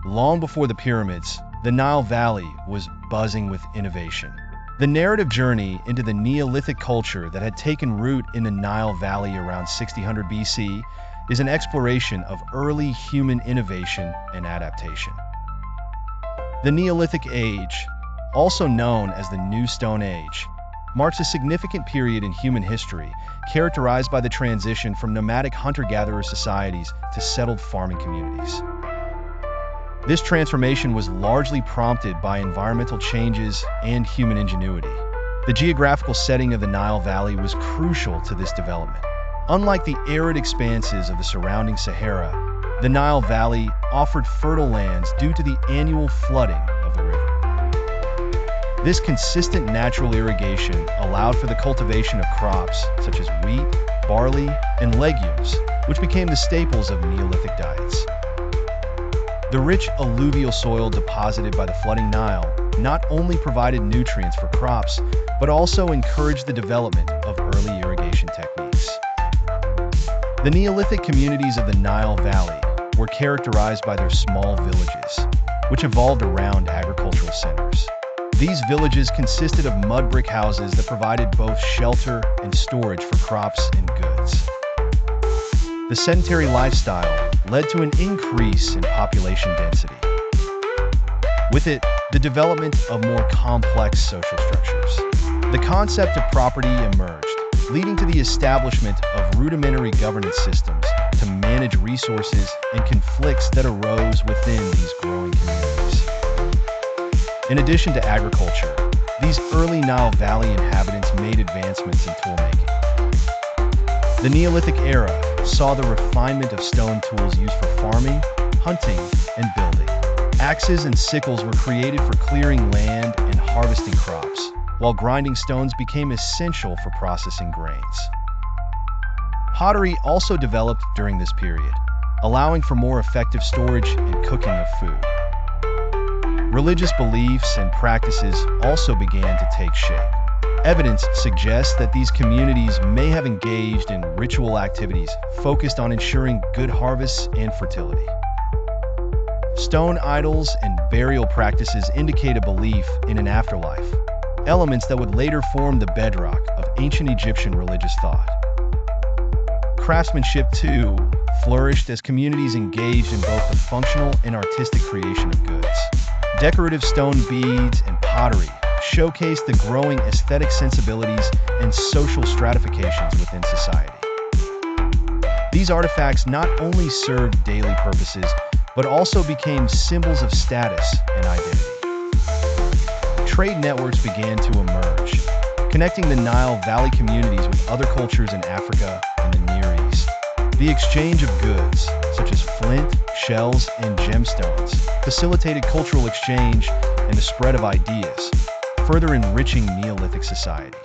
Long before the pyramids, the Nile Valley was buzzing with innovation. The narrative journey into the Neolithic culture that had taken root in the Nile Valley around 1600 BC is an exploration of early human innovation and adaptation. The Neolithic Age, also known as the New Stone Age, marks a significant period in human history characterized by the transition from nomadic hunter-gatherer societies to settled farming communities. This transformation was largely prompted by environmental changes and human ingenuity. The geographical setting of the Nile Valley was crucial to this development. Unlike the arid expanses of the surrounding Sahara, the Nile Valley offered fertile lands due to the annual flooding of the river. This consistent natural irrigation allowed for the cultivation of crops such as wheat, barley, and legumes, which became the staples of Neolithic diets. The rich alluvial soil deposited by the flooding Nile not only provided nutrients for crops, but also encouraged the development of early irrigation techniques. The Neolithic communities of the Nile Valley were characterized by their small villages, which evolved around agricultural centers. These villages consisted of mud brick houses that provided both shelter and storage for crops and goods. The sedentary lifestyle led to an increase in population density. With it, the development of more complex social structures. The concept of property emerged, leading to the establishment of rudimentary governance systems to manage resources and conflicts that arose within these growing communities. In addition to agriculture, these early Nile Valley inhabitants made advancements in toolmaking. The Neolithic era saw the refinement of stone tools used for farming, hunting, and building. Axes and sickles were created for clearing land and harvesting crops, while grinding stones became essential for processing grains. Pottery also developed during this period, allowing for more effective storage and cooking of food. Religious beliefs and practices also began to take shape. Evidence suggests that these communities may have engaged in ritual activities focused on ensuring good harvests and fertility. Stone idols and burial practices indicate a belief in an afterlife, elements that would later form the bedrock of ancient Egyptian religious thought. Craftsmanship, too, flourished as communities engaged in both the functional and artistic creation of goods. Decorative stone beads and pottery showcase the growing aesthetic sensibilities and social stratifications within society. These artifacts not only served daily purposes, but also became symbols of status and identity. Trade networks began to emerge, connecting the Nile Valley communities with other cultures in Africa and the Near East. The exchange of goods, such as flint, shells, and gemstones, facilitated cultural exchange and the spread of ideas, further enriching Neolithic society.